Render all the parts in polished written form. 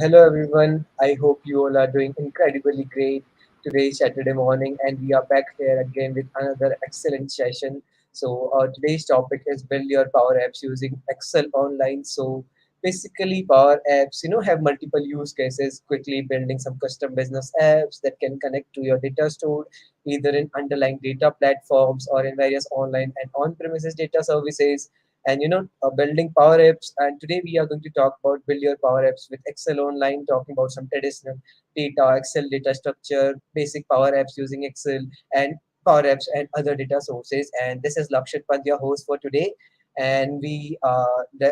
Hello everyone. I hope you all are doing incredibly great. Today is Saturday morning, and we are back here again with another excellent session. Today's topic is build your Power Apps using Excel online. Basically, Power Apps, have multiple use cases. Quickly building some custom business apps that can connect to your data store, either in underlying data platforms or in various online and on-premises data services and building power apps. And today we are going to talk about build your power apps with Excel online, talking about some traditional data, Excel data structure, basic power apps using Excel, and power apps and other data sources. And this is Lakshit Pant, your host for today. And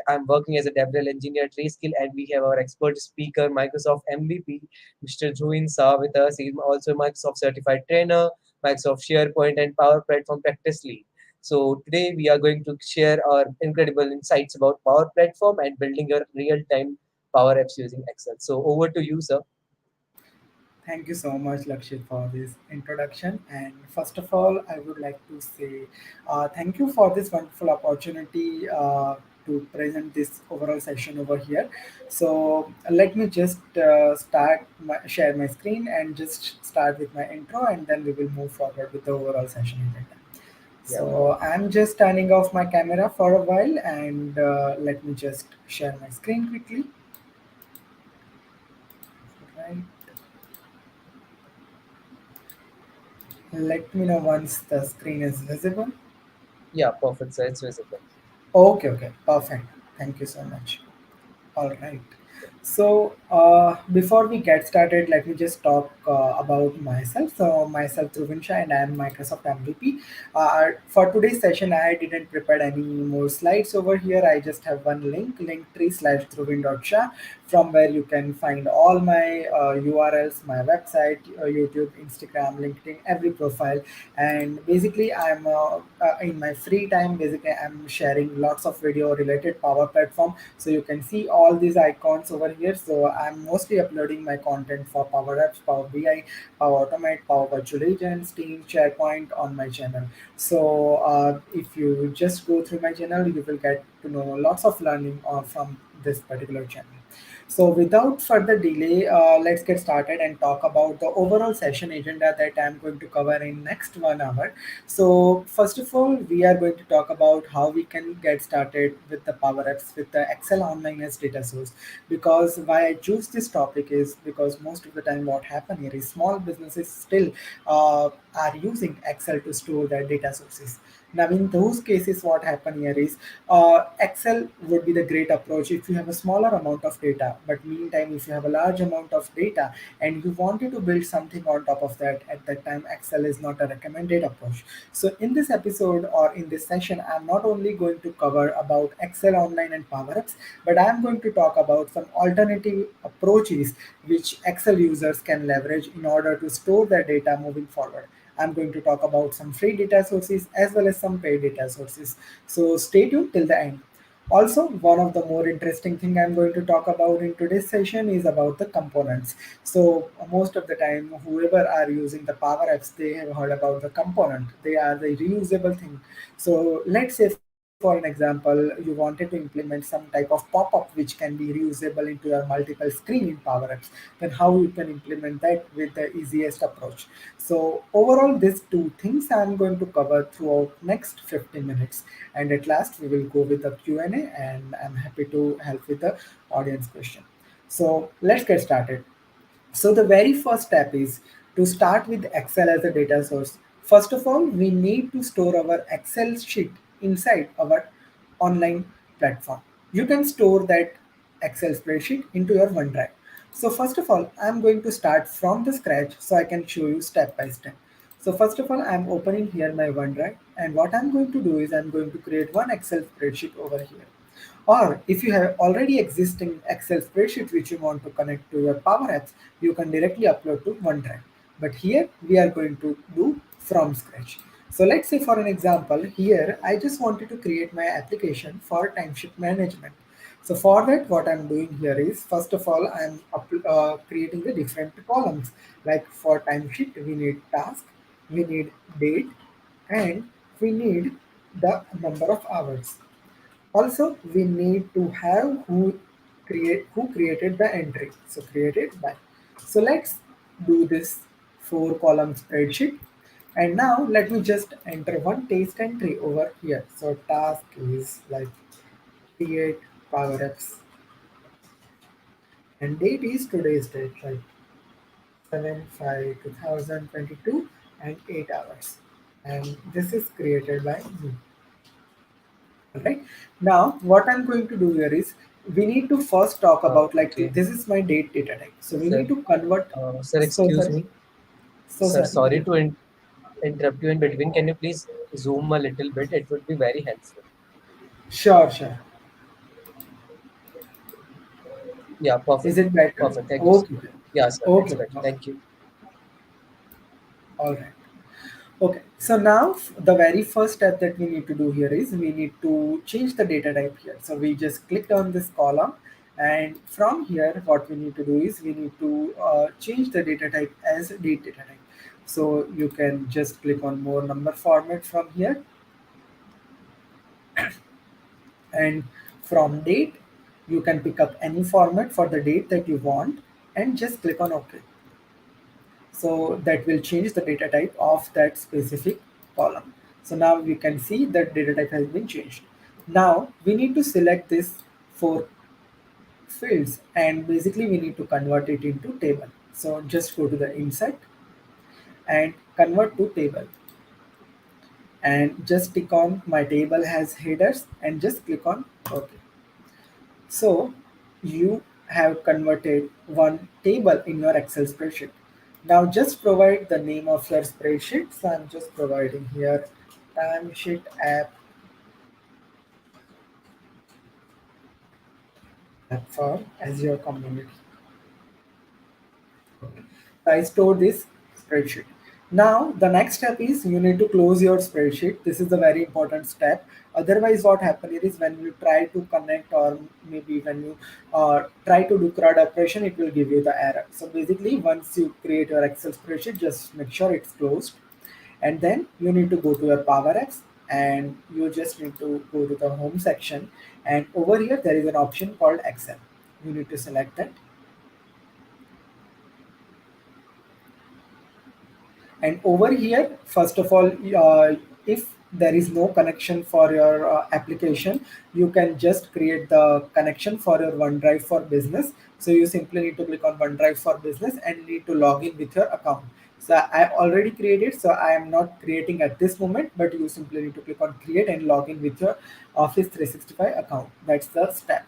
I'm working as a DevRel engineer at Reskill, and we have our expert speaker, Microsoft MVP, Mr. Juin Sa with us. He's also a Microsoft certified trainer, Microsoft SharePoint and Power Platform practice lead. So today we are going to share our incredible insights about Power Platform and building your real-time Power Apps using Excel. So over to you, sir. Thank you so much, Lakshit, for this introduction. And first of all, I would like to say thank you for this wonderful opportunity to present this overall session over here. So let me just share my screen and just start with my intro, and then we will move forward with the overall session agenda. Yeah, So I'm just turning off my camera for a while, and let me just share my screen quickly. Right. Let me know once the screen is visible. yeah, perfect, sir. It's visible. Okay, okay, perfect. Thank you so much. All right. So, before we get started, let me just talk about myself. So, myself, Dhruvinsha, and I am Microsoft MVP. For today's session, I didn't prepare any more slides over here. I just have one link, linktree/dhruvin.sha, from where you can find all my URLs, my website, YouTube, Instagram, LinkedIn, every profile. And basically, I'm in my free time. Basically, I'm sharing lots of video related Power Platform, so you can see all these icons over here. So I'm mostly uploading my content for Power Apps, Power BI, Power Automate, Power Virtual Agents, Team, SharePoint on my channel. So if you just go through my channel, you will get to know lots of learning from this particular channel. So without further delay, let's get started and talk about the overall session agenda that I'm going to cover in next 1 hour. So first of all, we are going to talk about how we can get started with the Power Apps with the Excel Online as data source. Because why I choose this topic is because most of the time what happen here is small businesses still are using Excel to store their data sources. Now, in those cases, what happen here is Excel would be the great approach if you have a smaller amount of data. But meantime, if you have a large amount of data and you wanted to build something on top of that, at that time, Excel is not a recommended approach. So, in this episode or in this session, I'm not only going to cover about Excel Online and Power Apps, but I'm going to talk about some alternative approaches which Excel users can leverage in order to store their data moving forward. I'm going to talk about some free data sources as well as some paid data sources. So stay tuned till the end. Also, one of the more interesting thing I'm going to talk about in today's session is about the components. So most of the time, whoever are using the Power Apps, they have heard about the component. They are the reusable thing. So let's say, for an example, you wanted to implement some type of pop-up which can be reusable into your multiple screen in Power Apps. Then how you can implement that with the easiest approach. So overall, these two things I'm going to cover throughout next 15 minutes. And at last, we will go with the Q&A, and I'm happy to help with the audience question. So let's get started. So the very first step is to start with Excel as a data source. First of all, we need to store our Excel sheet inside our online platform. You can store that Excel spreadsheet into your OneDrive. So first of all, I'm going to start from the scratch so I can show you step by step. So first of all, I'm opening here my OneDrive, and what I'm going to do is I'm going to create one Excel spreadsheet over here. Or if you have already existing Excel spreadsheet which you want to connect to your Power Apps, you can directly upload to OneDrive. But here we are going to do from scratch. So let's say for an example, here I just wanted to create my application for timesheet management. So for that, what I'm doing here is, first of all, creating the different columns. Like for timesheet, we need task, we need date, and we need the number of hours. Also, we need to have who. who created the entry. So created by. So let's do this four column spreadsheet. And now let me just enter one task entry over here. So task is like create power apps, and date is today's date, right? 7/5/2022 and 8 hours. And this is created by me. Alright. Now what I'm going to do here is we need to first talk about like Okay, this is my date data type. So we sir. need to convert. Sir, So excuse sorry. me. So Sir, sorry. sorry to interrupt you in between. Can you please zoom a little bit? It would be very helpful. Sure, sure. Yeah, Is perfect. it better? Perfect. Thank you, sir. Okay. Okay. Yeah, sir. It's Okay. better. Thank you. All right. Okay, so now the very first step that we need to do here is we need to change the data type here. So we just clicked on this column, and from here what we need to do is we need to change the data type as date data type. So you can just click on more number format from here, and from date you can pick up any format for the date that you want and just click on OK. So that will change the data type of that specific column. So now we can see that data type has been changed. Now we need to select this four fields, and basically we need to convert it into table. So just go to the insert and convert to table, and just click on my table has headers and just click on OK. So you have converted one table in your Excel spreadsheet. Now just provide the name of your spreadsheet. So I'm just providing here timesheet app for Azure community. I store this spreadsheet. Now the next step is you need to close your spreadsheet. This is a very important step. Otherwise, what happens is when you try to connect, or maybe when you try to do CRUD operation, it will give you the error. So basically, once you create your Excel spreadsheet, just make sure it's closed, and then you need to go to your Powerapps, and you just need to go to the home section, and over here there is an option called Excel. You need to select that. And over here, first of all, if there is no connection for your application, you can just create the connection for your OneDrive for Business. So you simply need to click on OneDrive for Business and need to log in with your account. So I already created, so I am not creating at this moment, but you simply need to click on create and log in with your Office 365 account. That's the step.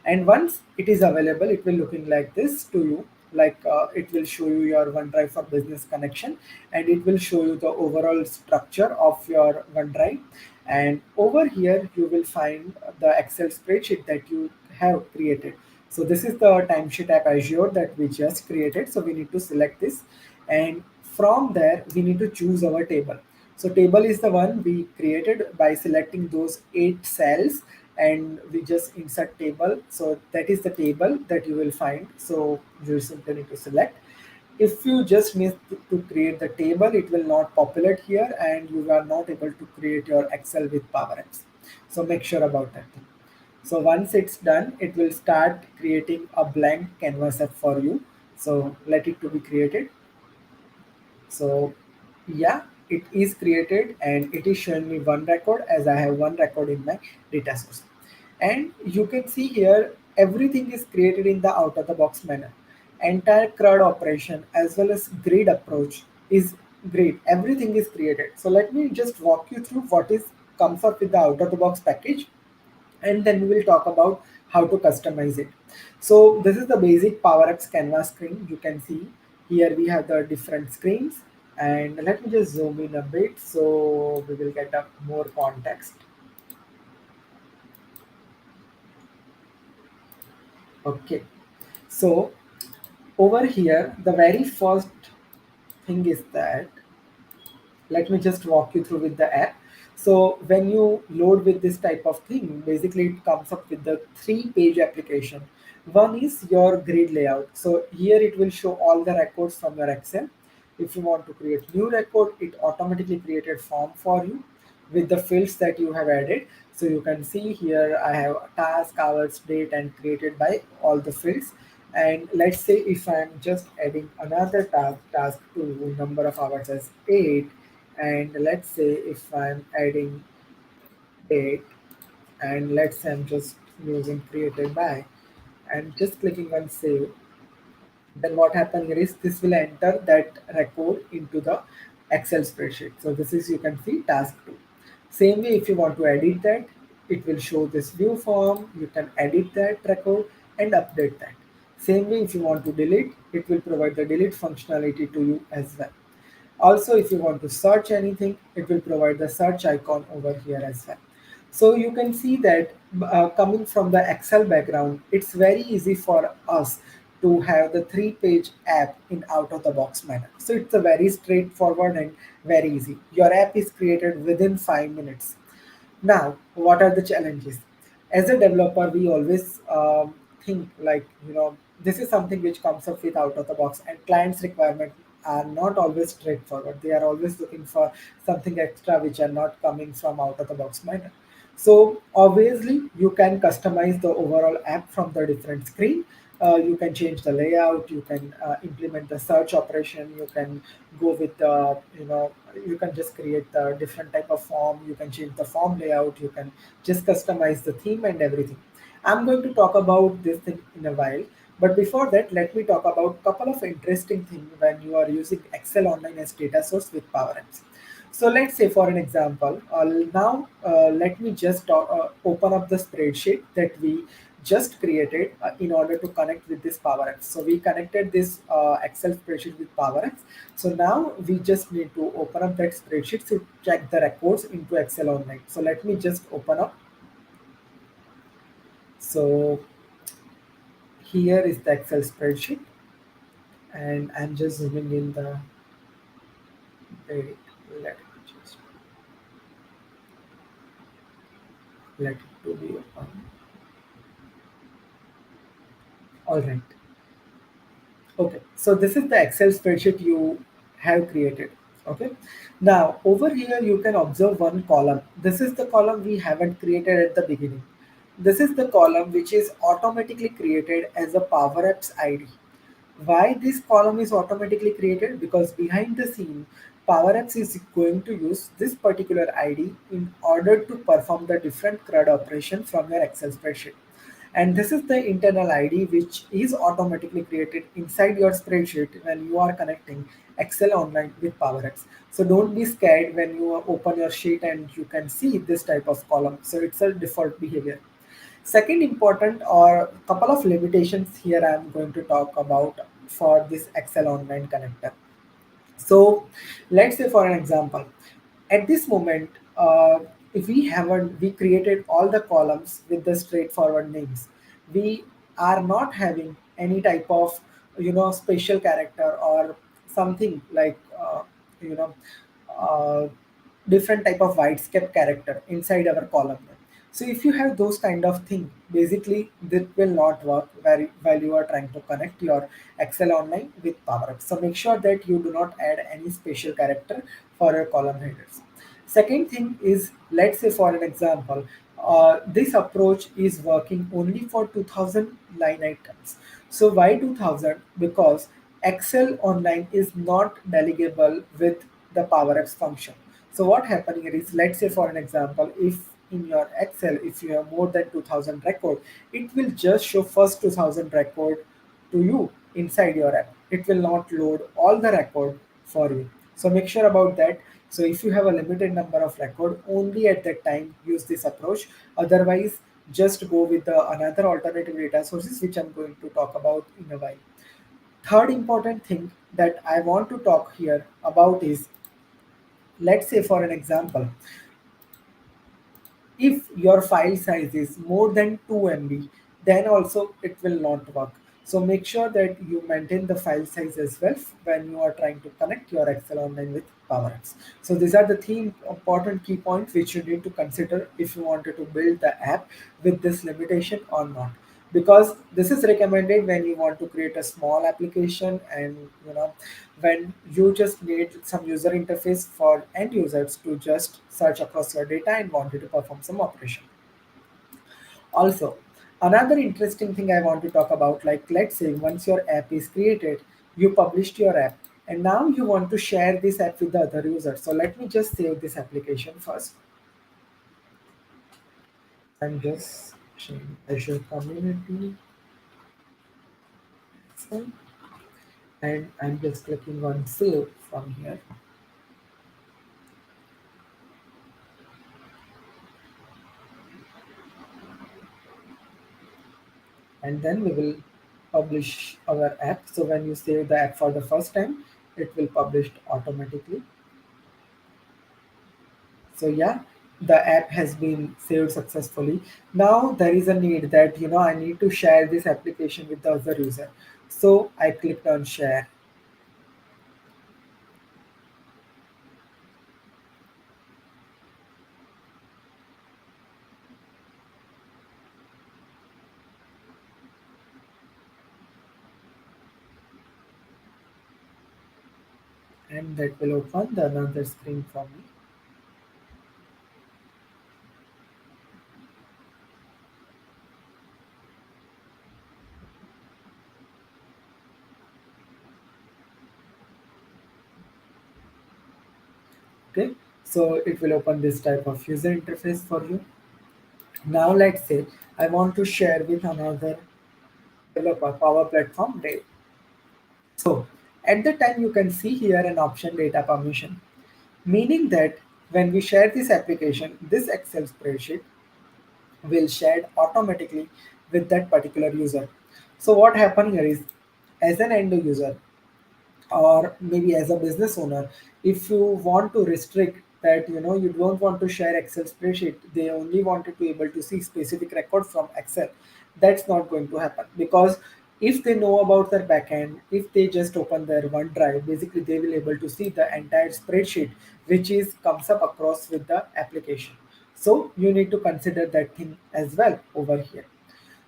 And once it is available, it will looking like this to you, like it will show you your OneDrive for Business connection, and it will show you the overall structure of your OneDrive. And over here you will find the Excel spreadsheet that you have created. So this is the timesheet app Azure that we just created, so we need to select this, and from there we need to choose our table. So table is the one we created by selecting those 8 cells, and we just insert table. So that is the table that you will find. So you simply need to select. If you just need to create the table, it will not populate here, and you are not able to create your Excel with Power Apps. So make sure about that thing. So once it's done, it will start creating a blank canvas app for you. So let it to be created. So yeah, it is created, and it is showing me one record as I have one record in my data source. And you can see here everything is created in the out of the box manner. Entire CRUD operation as well as grid approach is great. Everything is created. So let me just walk you through what is comes up with the out of the box package, and then we will talk about how to customize it. So this is the basic PowerX canvas screen. You can see here we have the different screens, and let me just zoom in a bit so we will get a more context. Okay, so over here the very first thing is that, let me just walk you through with the app. So when you load with this type of thing, basically it comes up with the 3-page application. One is your grid layout. So here it will show all the records from your Excel. If you want to create new record, it automatically created form for you. with the fields that you have added. So you can see here I have task, hours, date, and created by all the fields. And let's say if I'm just adding another task to number of hours as 8, and let's say if I'm adding date, and let's say I'm just using created by and just clicking on save, then what happens here is this will enter that record into the Excel spreadsheet. So this is, you can see, task 2. Same way, if you want to edit that, it will show this view form. You can edit that record and update that. Same way, if you want to delete, it will provide the delete functionality to you as well. Also, if you want to search anything, it will provide the search icon over here as well. So you can see that coming from the Excel background, it's very easy for us to have the three-page app in out-of-the-box manner. So it's a very straightforward and very easy. Your app is created within 5 minutes. Now, what are the challenges? As a developer, we always think like, this is something which comes up with out of the box, and clients' requirement are not always straightforward. They are always looking for something extra which are not coming from out of the box manner. So obviously, you can customize the overall app from the different screen. You can change the layout. You can implement the search operation. You can go with the, you can just create the different type of form. You can change the form layout. You can just customize the theme and everything. I'm going to talk about this thing in a while. But before that, let me talk about couple of interesting things when you are using Excel Online as data source with Power Apps. So let's say for an example, now let me just open up the spreadsheet that we just created in order to connect with this Power Apps. So we connected this Excel spreadsheet with Power Apps. So now we just need to open up that spreadsheet to check the records into Excel Online. So let me just open up. So here is the Excel spreadsheet, and I'm just zooming in the date. Let me just let it to be open. All right. Okay, so this is the Excel spreadsheet you have created. Okay, now over here you can observe one column. This is the column we haven't created at the beginning. This is the column which is automatically created as a Power Apps ID. Why this column is automatically created? Because behind the scene, Power Apps is going to use this particular ID in order to perform the different CRUD operation from your Excel spreadsheet. And this is the internal ID which is automatically created inside your spreadsheet when you are connecting Excel Online with Power Apps. So don't be scared when you open your sheet and you can see this type of column. So it's a default behavior. Second important or couple of limitations here I am going to talk about for this Excel Online connector. So let's say for an example, at this moment, if we haven't we created all the columns with the straightforward names. We are not having any type of special character or something like you know uh, different type of whitescape character inside our column. So if you have those kind of thing, basically that will not work while you are trying to connect your Excel Online with Power Apps. So make sure that you do not add any special character for your column headers. Second thing is, let's say for an example, this approach is working only for 2000 line items. So why 2000? Because Excel Online is not delegable with the Power Apps function. So what happening here is, let's say for an example, if in your Excel, if you have more than 2000 record, it will just show first 2000 record to you inside your app. It will not load all the record for you. So make sure about that. So if you have a limited number of record, only at that time use this approach. Otherwise, just go with the another alternative data sources, which I'm going to talk about in a while. Third important thing that I want to talk here about is, let's say for an example, if your file size is more than 2 MB, then also it will not work. So make sure that you maintain the file size as well when you are trying to connect your Excel Online with Power Apps. So these are the three important key points which you need to consider if you wanted to build the app with this limitation or not. because this is recommended when you want to create a small application, and when you just need some user interface for end users to just search across your data and wanted to perform some operation. Also, another interesting thing I want to talk about, like let's say once your app is created, you published your app, and now you want to share this app with the other users. So let me just save this application first. I'm just sharing Azure Community, so, and I'm just clicking on save from here, and then we will publish our app. So when you save the app for the first time, it will publish automatically. So yeah, the app has been saved successfully. Now there is a need that I need to share this application with the other user. So I clicked on share, and that will open the another screen for me. Okay, so it will open this type of user interface for you. Now let's say I want to share with another developer Power Platform Dev. So at the time you can see here an option data permission, meaning that when we share this application, this Excel spreadsheet will shared automatically with that particular user. So what happened here is, as an end user or maybe as a business owner, if you want to restrict that, you don't want to share Excel spreadsheet, they only wanted to able to see specific record from Excel, that's not going to happen. Because if they know about their backend, if they just open their OneDrive, basically they will able to see the entire spreadsheet which is comes up across with the application. So you need to consider that thing as well over here.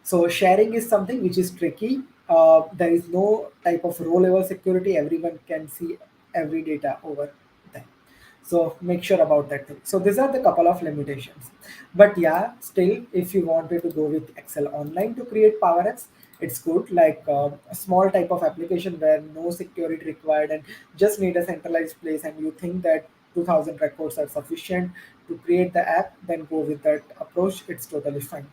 So sharing is something which is tricky. There is no type of row level security. Everyone can see every data over there. So make sure about that thing. So these are the couple of limitations. But yeah, still, if you wanted to go with Excel Online to create Power Apps, it's good. Like a small type of application where no security required and just need a centralized place, and you think that 2000 records are sufficient to create the app, then go with that approach. It's totally fine.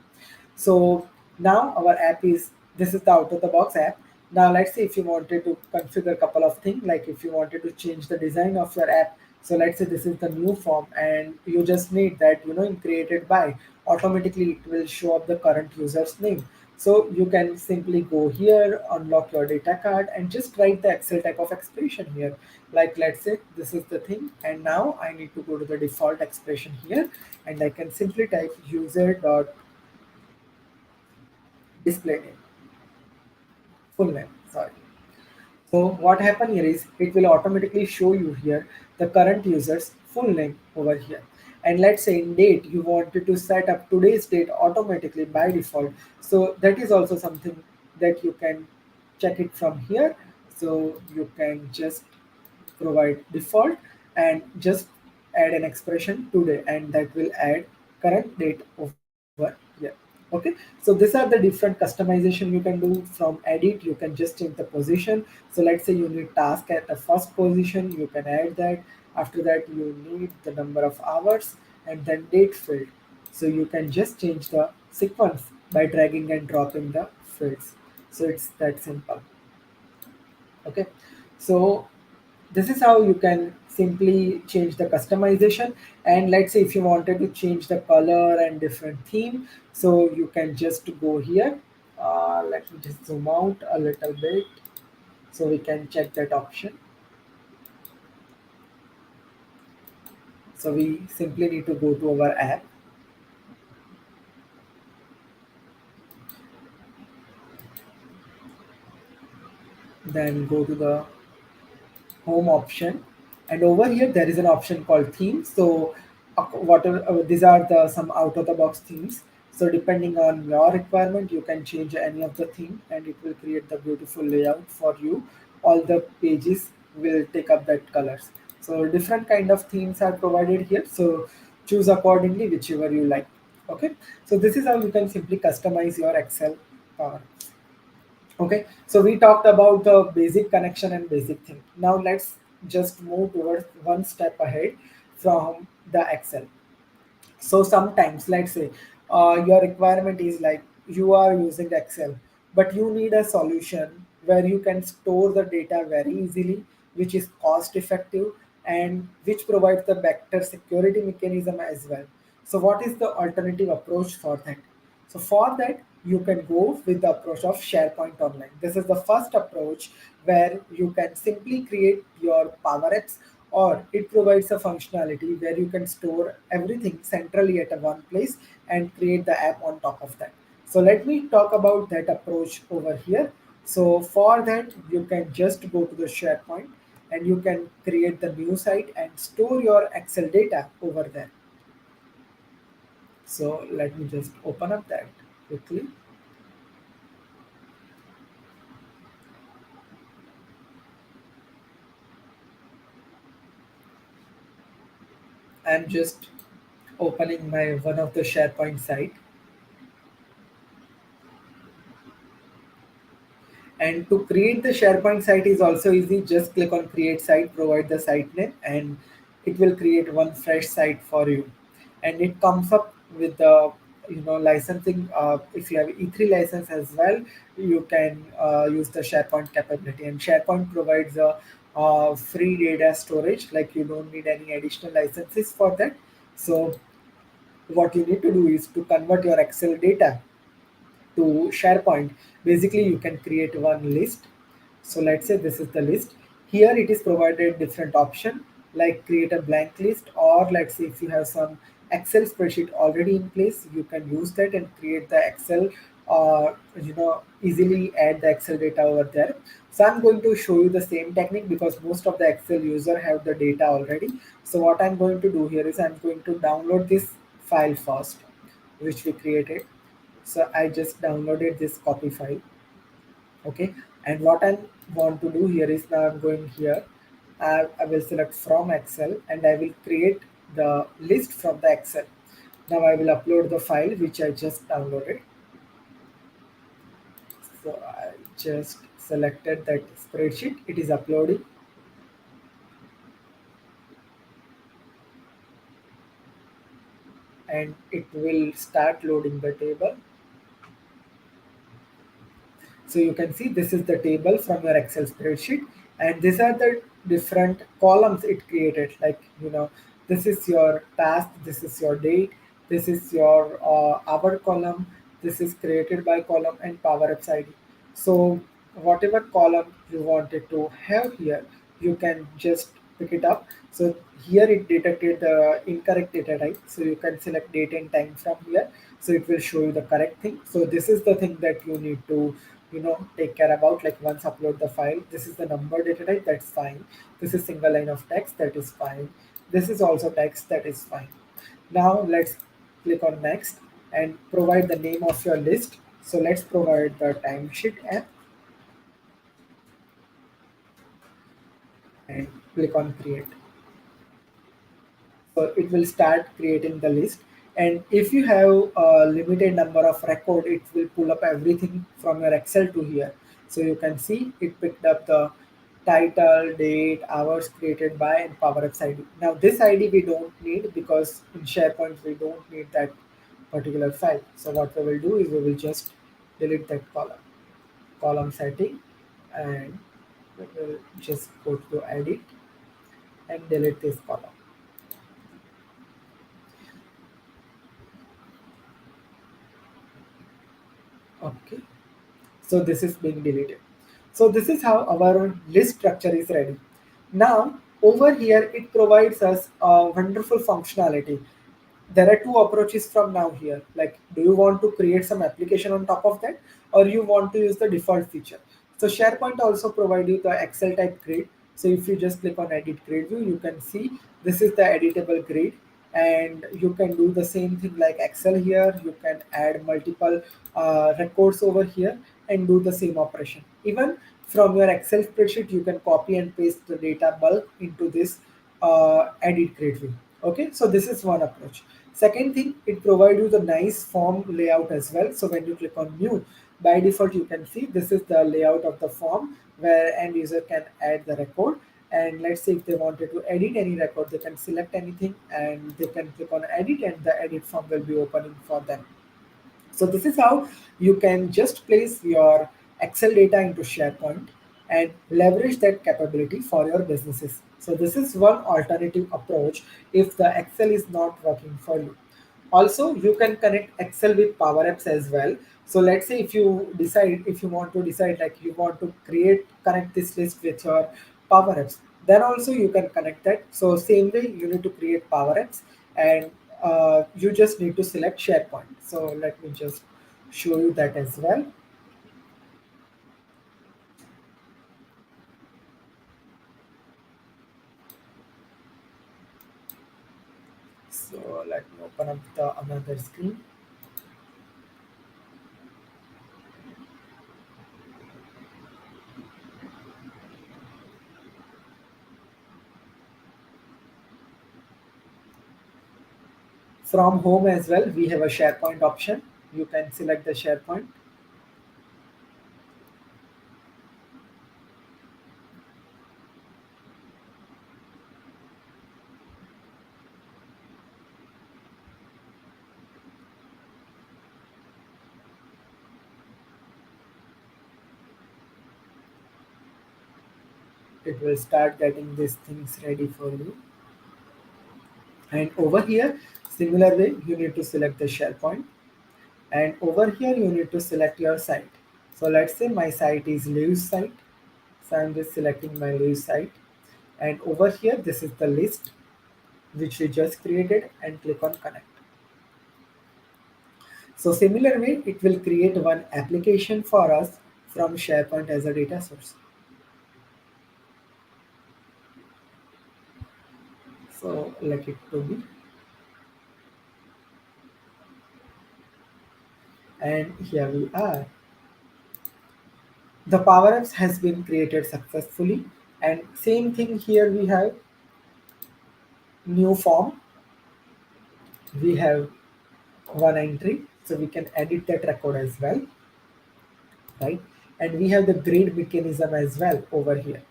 So now our app is, this is the out of the box app. Now let's say if you wanted to configure a couple of things, like if you wanted to change the design of your app. So let's say this is the new form, and you just need that, in created by, automatically it will show up the current user's name. So you can simply go here, unlock your data card, and just write the Excel type of expression here. Like let's say this is the thing, and now I need to go to the default expression here, and I can simply type user dot display name, full name, sorry. So what happen here is it will automatically show you here the current user's full name over here. And let's say in date you wanted to set up today's date automatically by default. So that is also something that you can check it from here. So you can just provide default and just add an expression today, and that will add current date over here. Okay, so these are the different customization you can do. From edit, you can just change the position. So let's say you need task at the first position, you can add that. After that you need the number of hours, and then date field. So you can just change the sequence by dragging and dropping the fields. So it's that simple. Okay, so this is how you can simply change the customization. And let's say if you wanted to change the color and different theme, so you can just go here. Let me just zoom out a little bit so we can check that option. So we simply need to go to our app, then go to the home option, and over here there is an option called themes. So what are, these are the some out of the box themes. So depending on your requirement, you can change any of the theme and it will create the beautiful layout for you. All the pages will take up that colors. So different kind of themes are provided here. So choose accordingly whichever you like. Okay. So this is how you can simply customize your Excel power. Okay. So we talked about the basic connection and basic thing. Now let's just move towards one step ahead from the Excel. So sometimes let's say your requirement is like you are using Excel but you need a solution where you can store the data very easily, which is cost effective and which provides the better security mechanism as well. So what is the alternative approach for that? So for that, you can go with the approach of SharePoint Online. This is the first approach where you can simply create your Power Apps, or it provides a functionality where you can store everything centrally at a one place and create the app on top of that. So let me talk about that approach over here. So for that, you can just go to the SharePoint and you can create the new site and store your Excel data over there. So let me just open up that quickly I'm just opening my one of the SharePoint site. And to create the SharePoint site is also easy. Just click on create site, provide the site name, and it will create one fresh site for you. And it comes up with the licensing. If you have E3 license as well, you can use the SharePoint capability. And SharePoint provides a free data storage, like you don't need any additional licenses for that. So what you need to do is to convert your Excel data to SharePoint. Basically, you can create one list. So let's say this is the list. Here it is provided different option like create a blank list, or let's say if you have some Excel spreadsheet already in place, you can use that and create the Excel easily add the Excel data over there. So I'm going to show you the same technique because most of the Excel user have the data already. So what I'm going to do here is I'm going to download this file first, which we created. So I just downloaded this copy file. Okay. And what I want to do here is now I'm going here. I will select from Excel and I will create the list from the Excel. Now I will upload the file which I just downloaded. So I just selected that spreadsheet. It is uploading and it will start loading the table. So you can see this is the table from your Excel spreadsheet, and these are the different columns it created. Like this is your task, this is your date, this is your hour column, this is created by column and Power Apps ID. So whatever column you wanted to have here, you can just pick it up. So here it detected the incorrect data type. So you can select date and time from here. So it will show you the correct thing. So this is the thing that you need to take care about. Like once upload the file, this is the number data type, that's fine. This is single line of text, that is fine. This is also text, that is fine. Now let's click on next and provide the name of your list. So let's provide the timesheet app and click on create. So it will start creating the list. And if you have a limited number of record, it will pull up everything from your Excel to here. So you can see it picked up the title, date, hours created by, and Power Apps ID. Now this ID we don't need because in SharePoint we don't need that particular file. So what we will do is we will just delete that column setting, and we will just go to edit and delete this column. Okay. So this is being deleted. So this is how our list structure is ready. Now over here it provides us a wonderful functionality. There are two approaches from now here. Like, do you want to create some application on top of that, or you want to use the default feature? So SharePoint also provide you the Excel type grid. So if you just click on edit grid view, you can see this is the editable grid, and you can do the same thing like Excel here. You can add multiple records over here and do the same operation. Even from your Excel spreadsheet, you can copy and paste the data bulk into this edit grid view. Okay, so this is one approach. Second thing, it provides you the nice form layout as well. So when you click on new, by default you can see this is the layout of the form where end user can add the record. And let's say if they wanted to edit any record, they can select anything and they can click on edit, and the edit form will be opening for them. So this is how you can just place your Excel data into SharePoint and leverage that capability for your businesses. So this is one alternative approach if the Excel is not working for you. Also, you can connect Excel with Power Apps as well. So let's say if you want to decide like you want to connect this list with your Power Apps, then also you can connect that. So same way you need to create Power Apps, and you just need to select SharePoint. So let me just show you that as well. So let me open up the another screen. From home as well, we have a SharePoint option. You can select the SharePoint. It will start getting these things ready for you. And over here, similar way, you need to select the SharePoint. And over here, you need to select your site. So let's say my site is Leaves site. So I'm just selecting my Leaves site. And over here, this is the list which we just created, and click on connect. So similar way, it will create one application for us from SharePoint as a data source. So let it to be. And here we are. The Power Apps has been created successfully. And same thing here, we have new form. We have one entry, so we can edit that record as well, right? And we have the grade mechanism as well over here.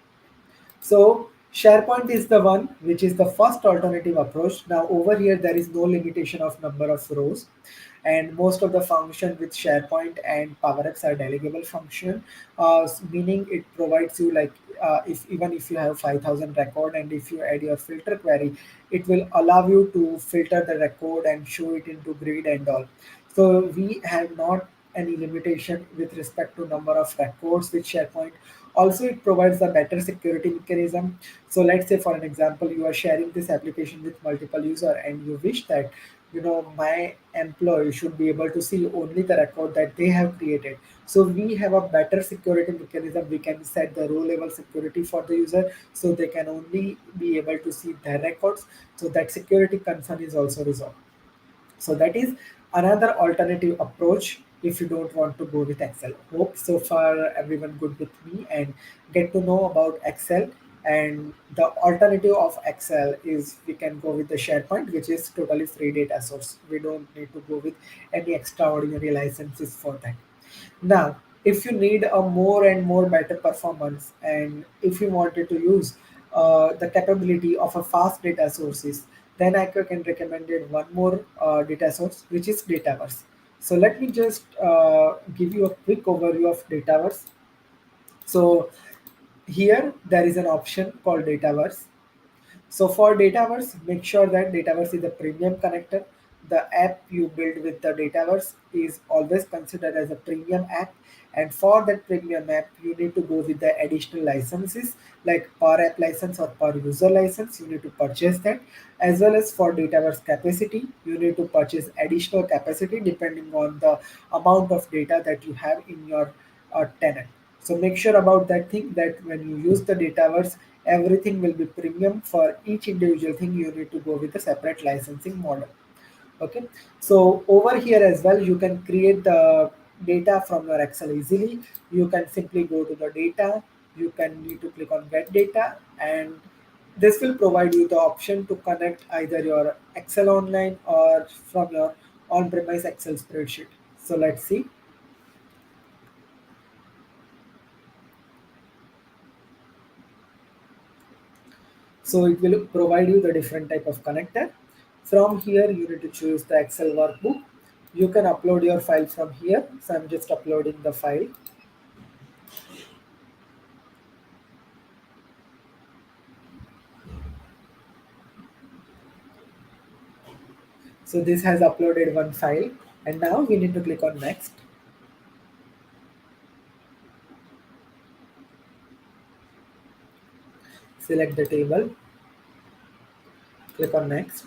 So SharePoint is the one which is the first alternative approach. Now over here there is no limitation of number of rows, and most of the function with SharePoint and Power Apps are delegable function, meaning it provides you like if even if you have 5,000 record and if you add your filter query, it will allow you to filter the record and show it into grid and all. So we have not any limitation with respect to number of records with SharePoint. Also, it provides a better security mechanism. So let's say for an example, you are sharing this application with multiple user and you wish that my employee should be able to see only the record that they have created. So we have a better security mechanism. We can set the row level security for the user so they can only be able to see their records. So that security concern is also resolved. So that is another alternative approach if you don't want to go with Excel. Hope so far everyone good with me and get to know about Excel. And the alternative of Excel is we can go with the SharePoint, which is totally free data source. We don't need to go with any extraordinary licenses for that. Now, if you need a more and more better performance, and if you wanted to use the capability of a fast data sources, then I can recommend it one more data source, which is Dataverse. So let me just give you a quick overview of Dataverse. So here there is an option called Dataverse. So for Dataverse, make sure that Dataverse is a premium connector. The app you build with the Dataverse is always considered as a premium app. And for that premium app, you need to go with the additional licenses like per app license or per user license. You need to purchase that. As well as for Dataverse capacity, you need to purchase additional capacity depending on the amount of data that you have in your tenant. So make sure about that thing that when you use the Dataverse, everything will be premium. For each individual thing you need to go with a separate licensing model. Okay, so over here as well you can create the data from your Excel easily. You can simply go to the data, you can need to click on get data, and this will provide you the option to connect either your Excel online or from your on-premise Excel spreadsheet. So let's see. So it will provide you the different type of connector. From here you need to choose the Excel workbook. You can upload your file from here, so I'm just uploading the file. So this has uploaded one file, and now we need to click on next, select the table, click on next.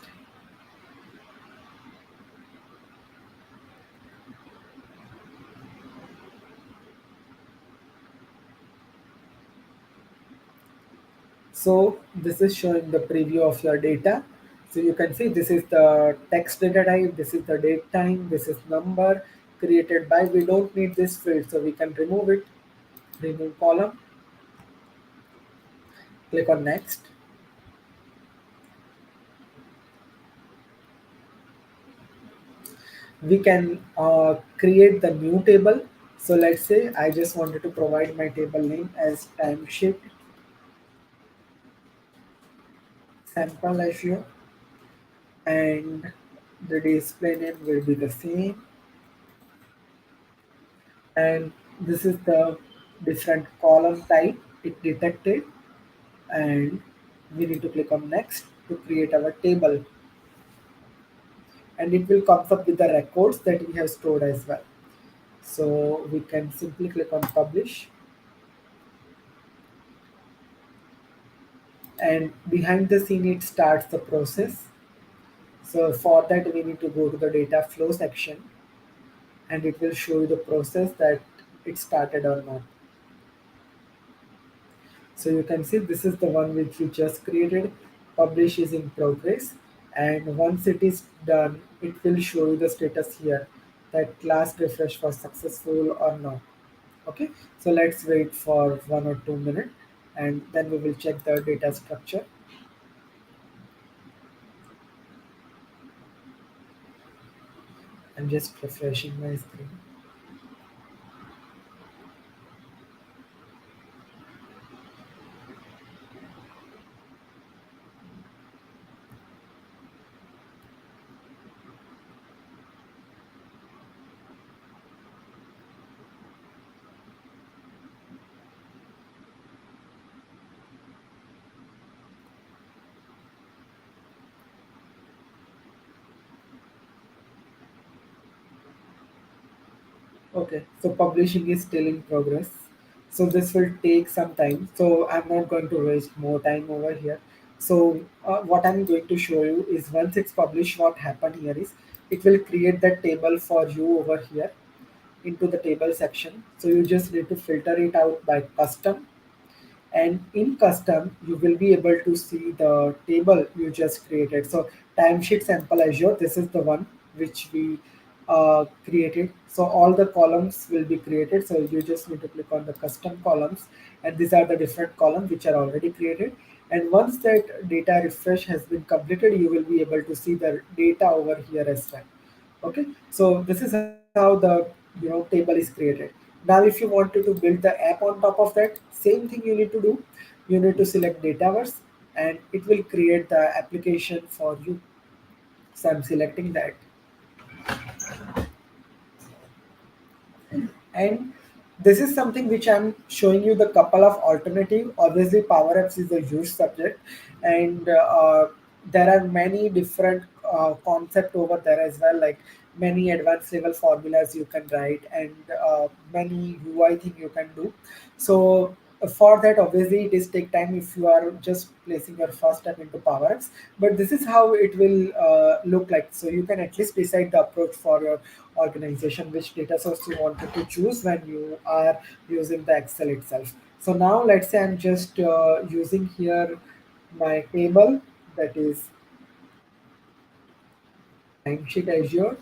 So this is showing the preview of your data. So you can see this is the text data type, this is the date time, this is number created by. We don't need this field, so we can remove it. Remove column, click on next. We can create the new table. So let's say I just wanted to provide my table name as timesheet sample issue, and the display name will be the same, and this is the different column type it detected, and we need to click on next to create our table, and it will come up with the records that we have stored as well. So we can simply click on publish, and behind the scene it starts the process. So for that we need to go to the data flow section, and it will show you the process that it started or not. So you can see this is the one which we just created. Publish is in progress, and once it is done, it will show you the status here that last refresh was successful or not. Okay, so let's wait for 1 or 2 minutes, and then we will check the data structure. I'm just refreshing my screen. Okay, so publishing is still in progress. So this will take some time. So I'm not going to waste more time over here. So what I'm going to show you is once it's published, what happened here is it will create that table for you over here into the table section. So you just need to filter it out by custom, and in custom you will be able to see the table you just created. So timesheet sample Azure, this is the one which we created. So all the columns will be created, so you just need to click on the custom columns, and these are the different columns which are already created. And once that data refresh has been completed, you will be able to see the data over here as well. Okay, so this is how the table is created. Now if you wanted to build the app on top of that, same thing you need to do. You need to select Dataverse, and it will create the application for you. So I'm selecting that, and this is something which I'm showing you the couple of alternative. Obviously Powerapps is a huge subject, and there are many different concept over there as well, like many advanced level formulas you can write, and many UI thing you can do. So for that obviously it is take time if you are just placing your first step into Powerapps, but this is how it will look like. So you can at least decide the approach for your organization, which data source you wanted to choose when you are using the Excel itself. So now let's say I'm just using here my table, that is timesheet Azure.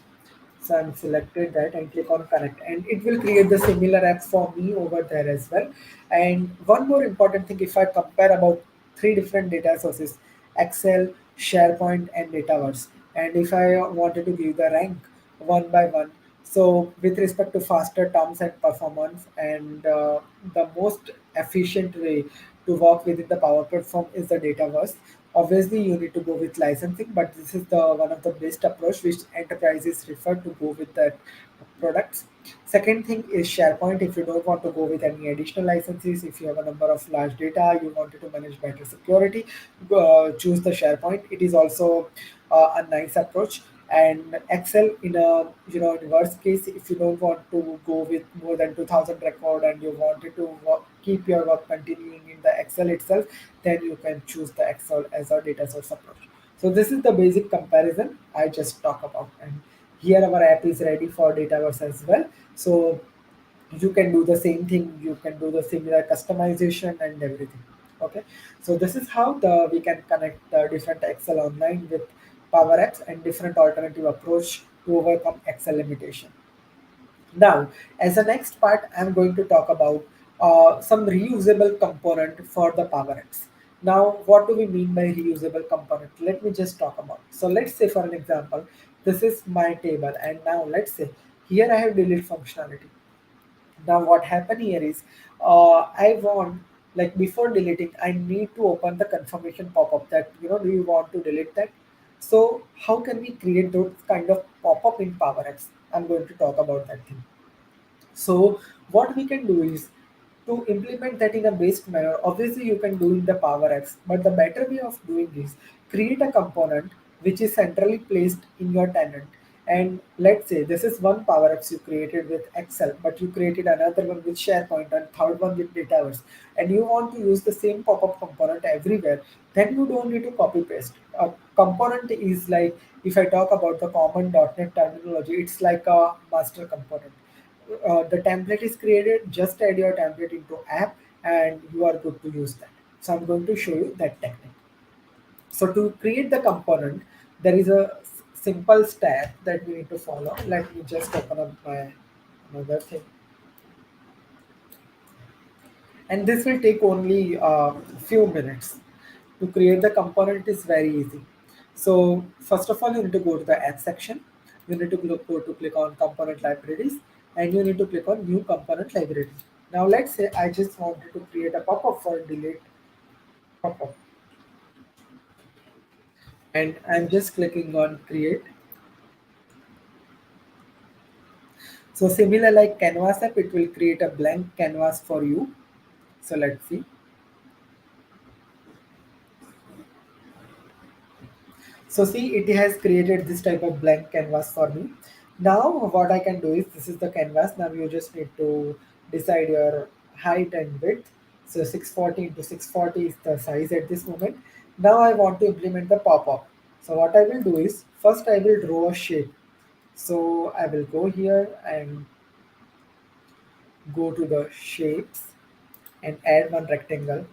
So I'm selected that and click on connect, and it will create the similar app for me over there as well. And one more important thing, if I compare about three different data sources, Excel, SharePoint, and Dataverse, and if I wanted to give the rank one by one, so with respect to faster terms and performance, and the most efficient way to work within the Power Platform is the Dataverse. Obviously, you need to go with licensing, but this is the one of the best approach which enterprises refer to go with that products. Second thing is SharePoint. If you don't want to go with any additional licenses, if you have a number of large data, you wanted to manage better security, choose the SharePoint. It is also a nice approach. And Excel, in a in worst case, if you don't want to go with more than 2,000 record and you wanted to keep your work continuing in the Excel itself, then you can choose the Excel as a data source approach. So this is the basic comparison I just talk about, and here our app is ready for Dataverse as well. So you can do the same thing, you can do the similar customization and everything. Okay, so this is how the we can connect different Excel online with Power Apps and different alternative approach to overcome Excel limitation. Now, as the next part, I'm going to talk about some reusable component for the Power Apps. Now, what do we mean by reusable component? Let me just talk about. So let's say for an example, this is my table, and now let's say here I have delete functionality. Now what happened here is I want, like, before deleting I need to open the confirmation pop-up that do you want to delete that. So how can we create those kind of pop-up in Power Apps? I'm going to talk about that thing. So what we can do is to implement that in a best manner. Obviously, you can do in the Power Apps, but the better way of doing is create a component which is centrally placed in your tenant. And let's say this is one Power Apps you created with Excel, but you created another one with SharePoint and third one with Dataverse, and you want to use the same pop-up component everywhere. Then you don't need to copy paste. A component is like, if I talk about the common .NET terminology, it's like a master component. The template is created, just add your template into app and you are good to use that. So I'm going to show you that technique. So to create the component, there is a simple step that we need to follow. Let me just open up my another thing, and this will take only a few minutes. To create the component is very easy. So first of all, you need to go to the app section. You need to go to click on component libraries, and you need to click on new component library. Now let's say I just wanted to create a pop-up for delete pop-up, and I'm just clicking on create. So similar like canvas app, it will create a blank canvas for you. So let's see. So see, it has created this type of blank canvas for me. Now what I can do is, this is the canvas. Now you just need to decide your height and width. So 640 into 640 is the size at this moment. Now I want to implement the pop-up. So what I will do is, first I will draw a shape. So I will go here and go to the shapes and add one rectangle.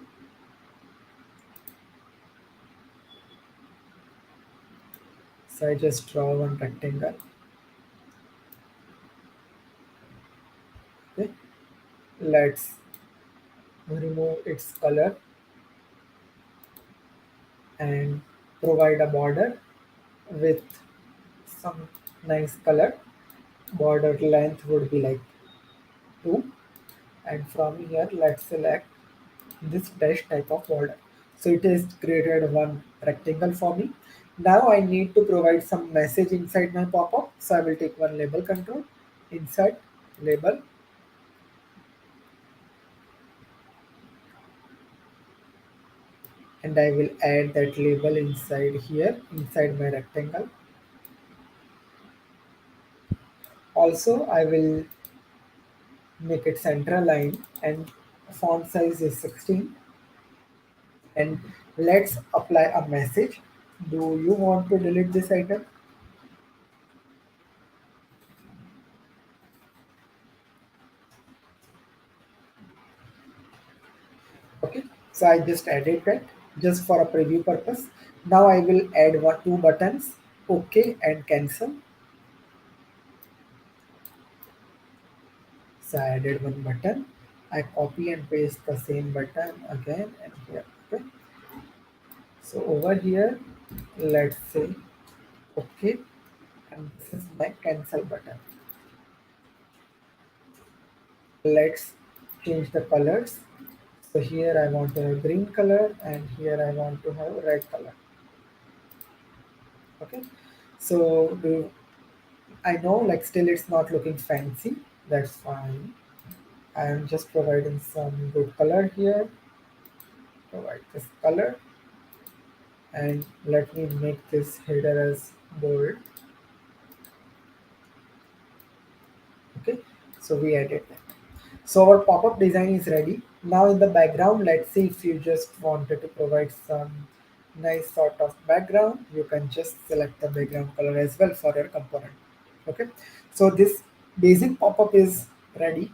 So I just draw one rectangle. Okay. Let's remove its color and provide a border with some nice color. Border length would be like 2, and from here let's select this dash type of border. So it has created one rectangle for me. Now I need to provide some message inside my pop-up. So I will take one label control, insert label, and I will add that label inside here, inside my rectangle. Also I will make it center line, and font size is 16. And let's apply a message. Do you want to delete this item? So I just added that just for a preview purpose. Now I will add two buttons, OK and cancel. So I added one button. I copy and paste the same button again and here. Okay. So over here, let's say OK, and this is my cancel button. Let's change the colors. So here I want to have green color and here I want to have red color. Okay. So I know like still it's not looking fancy. That's fine. I'm just providing some good color here. Provide this color and let me make this header as bold. Okay. So we added that. So our pop-up design is ready. Now in the background, let's say if you just wanted to provide some nice sort of background, you can just select the background color as well for your component. Okay. So this basic pop-up is ready.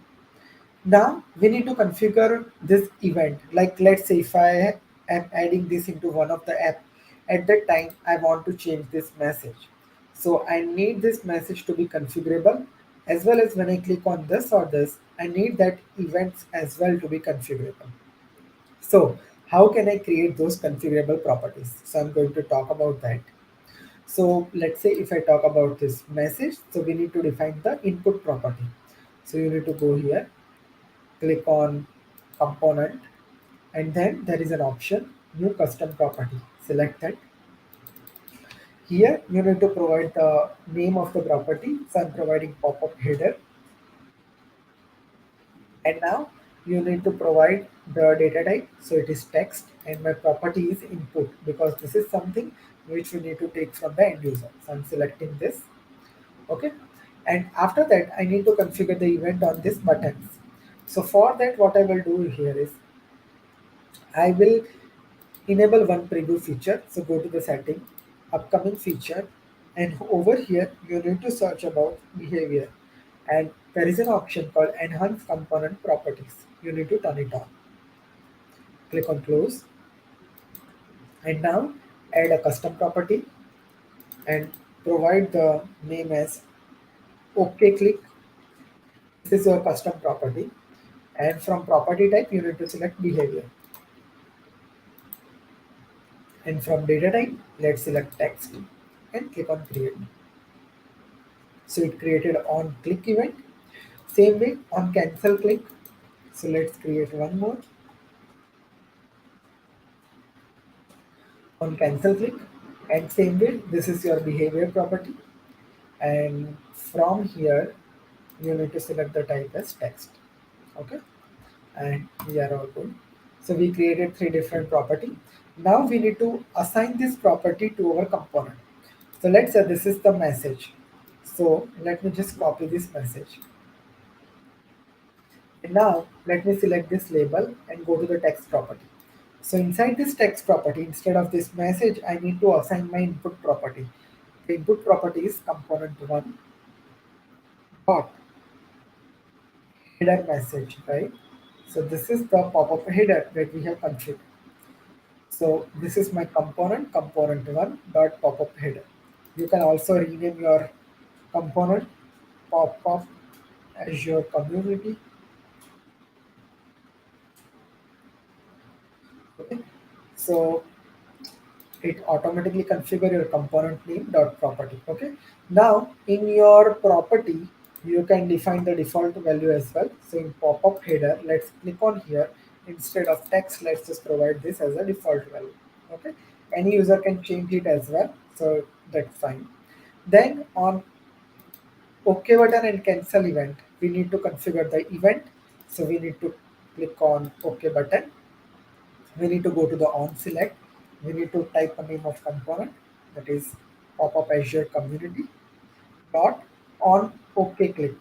Now we need to configure this event. Like let's say if I am adding this into one of the app, at that time I want to change this message. So I need this message to be configurable as well as when I click on this or this, I need that events as well to be configurable. So how can I create those configurable properties? So I'm going to talk about that. So let's say if I talk about this message, so we need to define the input property. So you need to go here, click on component, and then there is an option new custom property. Select that. Here you need to provide the name of the property. So I'm providing pop-up header, and now you need to provide the data type. So it is text and my property is input because this is something which we need to take from the end user. So I'm selecting this. Okay. And after that I need to configure the event on these buttons. So for that what I will do here is I will enable one preview feature. So go to the setting, upcoming feature, and over here you need to search about behavior. And there is an option called enhance component properties. You need to turn it on. Click on close, and now add a custom property and provide the name as OK click. This is your custom property. And from property type, you need to select behavior. And from data type, let's select text and click on create. So it created on click event. Same way on cancel click. So let's create one more on cancel click. And same way, this is your behavior property. And from here, you need to select the type as text. Okay. And we are all good. So we created three different property. Now we need to assign this property to our component. So let's say this is the message. So let me just copy this message. And now let me select this label and go to the text property. So inside this text property, instead of this message, I need to assign my input property. The input property is component1 dot header message, right? So this is the pop-up header that we have configured. So this is my component, component1 dot pop-up header. You can also rename your component pop-up Azure community. Okay. So it automatically configure your component name dot property. Okay. Now in your property, you can define the default value as well. So in pop-up header, let's click on here. Instead of text, let's just provide this as a default value. Okay. Any user can change it as well. So that's fine. Then on OK button and cancel event, we need to configure the event. So we need to click on OK button. We need to go to the on select. We need to type a name of component, that is pop-up Azure community dot on OK click.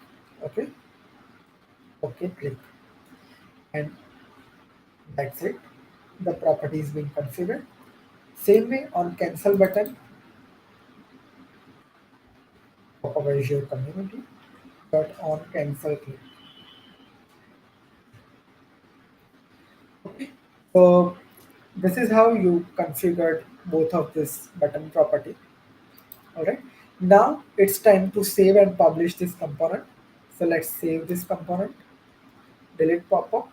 Okay, OK click, and that's it. The property is being configured. Same way on cancel button, pop-up Azure community dot on cancel click. Okay. So This is how you configured both of this button property. All right. Now it's time to save and publish this component. So let's save this component, delete pop-up.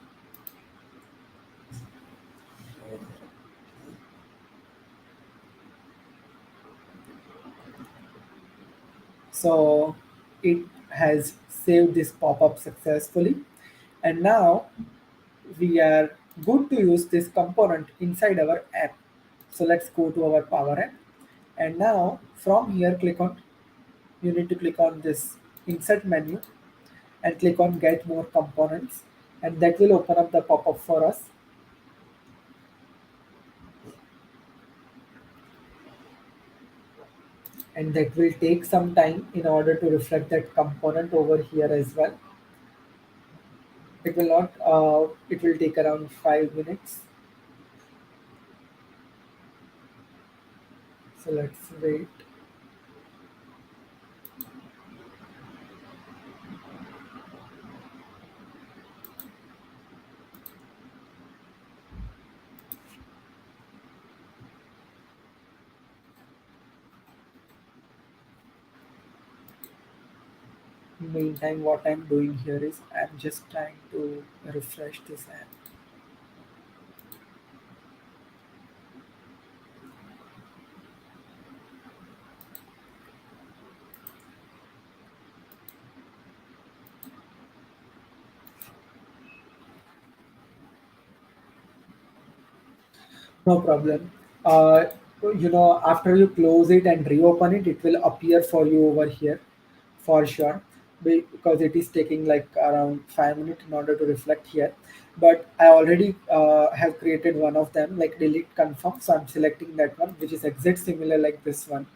So it has saved this pop-up successfully. And now we are good to use this component inside our app. So let's go to our Power App. And now from here, you need to click on this insert menu and click on get more components, and that will open up the pop-up for us. And that will take some time in order to reflect that component over here as well. It will not, it will take around 5 minutes. So let's wait. Meantime, what I'm doing here is I'm just trying to refresh this app. No problem. Uh, after you close it and reopen it, it will appear for you over here for sure, because it is taking like around 5 minutes in order to reflect here. But I already have created one of them, like delete confirm. So I'm selecting that one, which is exact similar like this one.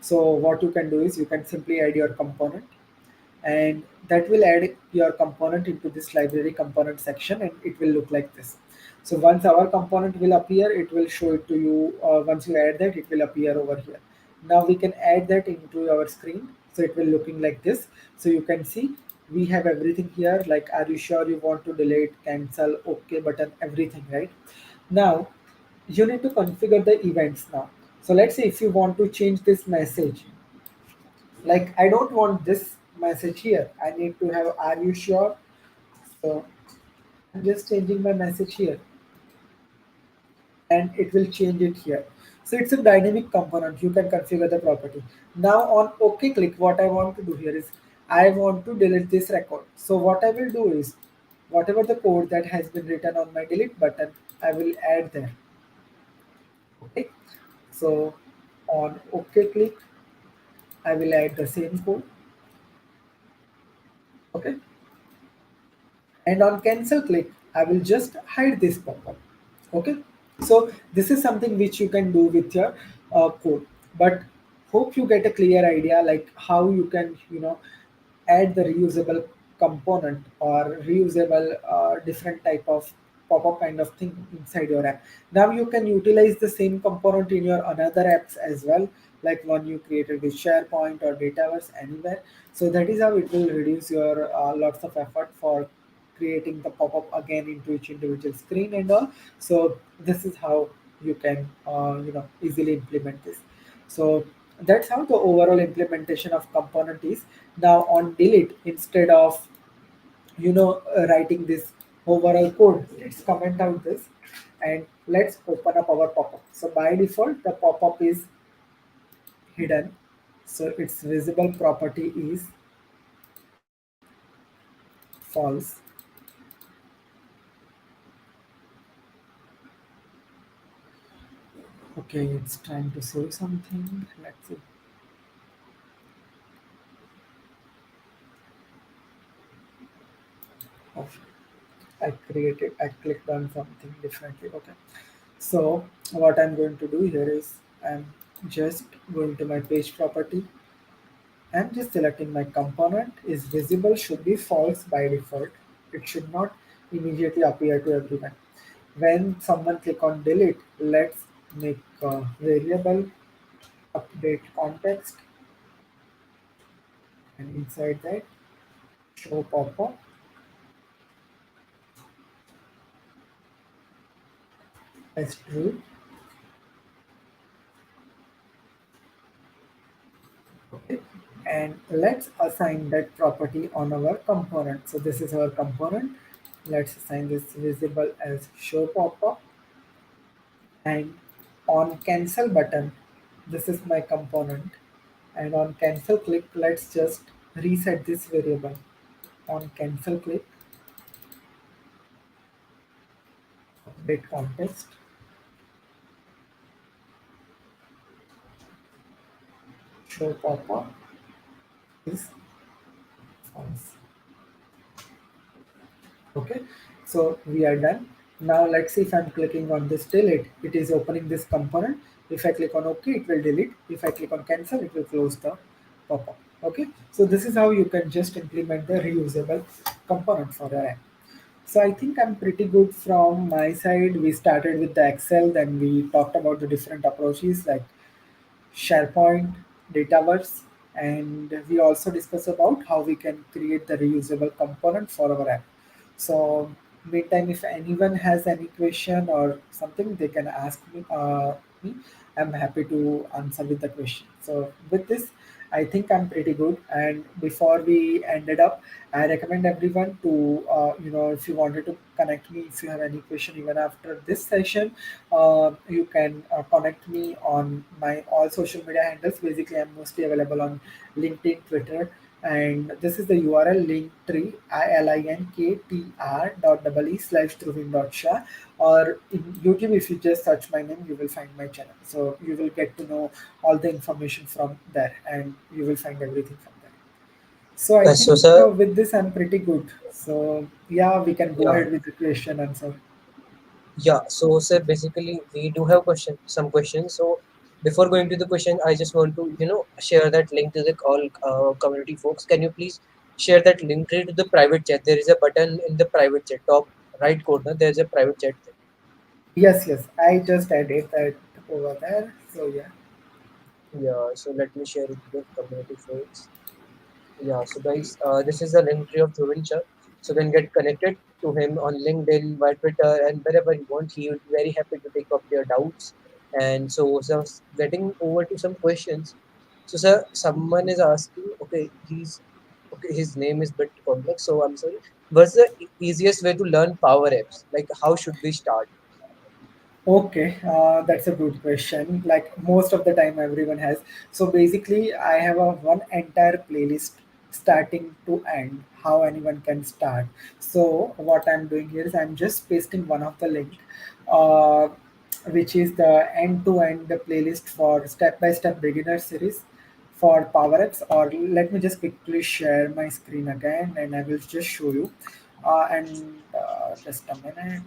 So what you can do is you can simply add your component, and that will add your component into this library component section, and it will look like this. So once our component will appear, it will show it to you. Once you add that, it will appear over here. Now we can add that into our screen, so it will looking like this. So you can see we have everything here, like are you sure you want to delete, cancel, okay button, everything, right? Now you need to configure the events now. So let's say if you want to change this message, like I don't want this message here, I need to have are you sure. So I'm just changing my message here, and it will change it here. So it's a dynamic component, you can configure the property. Now on OK click, what I want to do here is I want to delete this record. So what I will do is whatever the code that has been written on my delete button, I will add there. Okay. So on OK click, I will add the same code. Okay. And on cancel click, I will just hide this pop-up. Okay. So this is something which you can do with your code, but hope you get a clear idea like how you can add the reusable component or reusable different type of pop-up kind of thing inside your app. Now you can utilize the same component in your another apps as well, like one you created with SharePoint or Dataverse anywhere. So that is how it will reduce your lots of effort for creating the pop-up again into each individual screen and all. So this is how you can easily implement this. So that's how the overall implementation of component is. Now on delete, instead of writing this overall code, let's comment out this and let's open up our pop-up. So by default the pop-up is hidden, so its visible property is false. Okay, it's trying to say something. Let's see. Okay. I clicked on something differently. Okay. So what I'm going to do here is I'm just going to my page property. I'm just selecting my component is visible should be false by default. It should not immediately appear to everyone. When someone click on delete, let's make a variable update context, and inside that show pop-up. 'Up. That's true. Okay. And let's assign that property on our component. So this is our component. Let's assign this visible as show pop-up, and on cancel button, this is my component, and on cancel click, let's just reset this variable. On cancel click, update context, show pop-up is false. Okay, so we are done. Now let's see if I'm clicking on this delete, it is opening this component. If I click on OK, it will delete. If I click on cancel, it will close the pop-up. Okay, so this is how you can just implement the reusable component for your app. So I think I'm pretty good from my side. We started with the Excel, then we talked about the different approaches like Sharepoint, Dataverse, and we also discuss about how we can create the reusable component for our app. So, meantime, if anyone has any question or something, they can ask me. I'm happy to answer with the question. So, with this, I think I'm pretty good. And before we ended up, I recommend everyone to, if you wanted to connect me, if you have any question even after this session, you can connect me on my all social media handles. Basically, I'm mostly available on LinkedIn, Twitter, and this is the URL linktree linktr.ee/Dhruvin.shah, or in YouTube, if you just search my name, you will find my channel. So you will get to know all the information from there, and you will find everything from there. So I So, think sir, with this I'm pretty good. So yeah, we can go yeah, ahead with the question answer. yeah. So, sir, basically, we do have some questions. So, before going to the question, I just want to, share that link to the all community folks. Can you please share that link to the private chat? There is a button in the private chat, top right corner. There is a private chat thing. Yes, yes, I just added that over there. So yeah. Yeah. So let me share it to the community folks. Yeah, so guys, this is the link tree of Dhruvincha. So then get connected to him on LinkedIn, by Twitter, and wherever you want. He will be very happy to take up your doubts. And so getting over to some questions. So, sir, someone is asking, okay, his name is bit complex, so I'm sorry. What's the easiest way to learn Power Apps? Like, how should we start? Okay, that's a good question. Like most of the time, everyone has. So basically, I have a one entire playlist starting to end. How anyone can start. So what I'm doing here is I'm just pasting one of the link, uh, which is the end-to-end playlist for step-by-step beginner series for Power Apps. Or let me just quickly share my screen again, and I will just show you. And just a minute.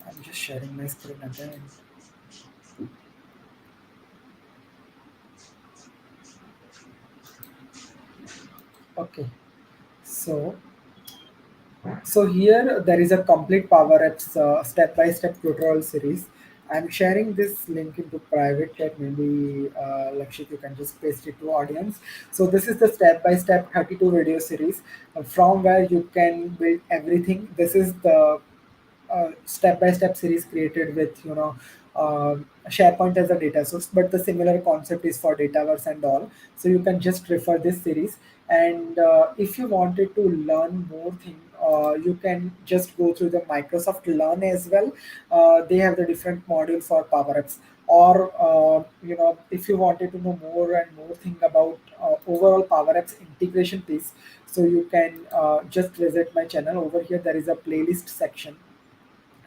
I'm just sharing my screen again. Okay, so here there is a complete Power Apps step-by-step tutorial series. I'm sharing this link into private chat. Maybe Lakshit, you can just paste it to audience. So this is the step-by-step 32 video series from where you can build everything. This is the step-by-step series created with SharePoint as a data source, but the similar concept is for Dataverse and all. So you can just refer this series, and if you wanted to learn more thing, you can just go through the Microsoft Learn as well. They have the different module for Power Apps. Or if you wanted to know more and more thing about overall Power Apps integration piece, so you can just visit my channel. Over here there is a playlist section,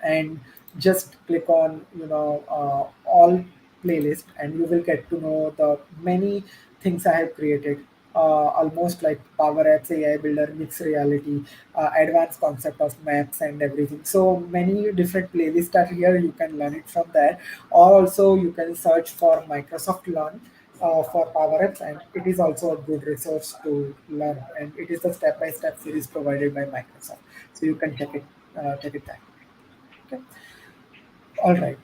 and just click on all playlist, and you will get to know the many things I have created, almost like Power Apps, AI Builder, mixed reality, advanced concept of maps and everything. So many different playlists are here, you can learn it from there. Or also you can search for Microsoft Learn for Power Apps, and it is also a good resource to learn, and it is a step-by-step series provided by Microsoft, so you can check it out. Okay. All right.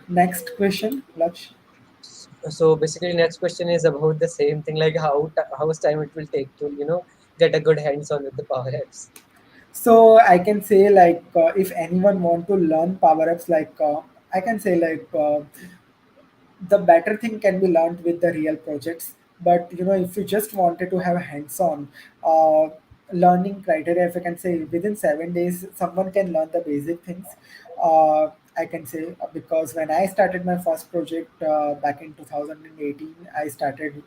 Next question, Laksh. So basically, next question is about the same thing, like how much time it will take to get a good hands on with the Power Apps. So I can say, like, if anyone want to learn Power Apps, like, I can say like the better thing can be learned with the real projects. But if you just wanted to have hands-on uh, learning criteria, if I can say within 7 days someone can learn the basic things. I can say because when I started my first project back in 2018, I started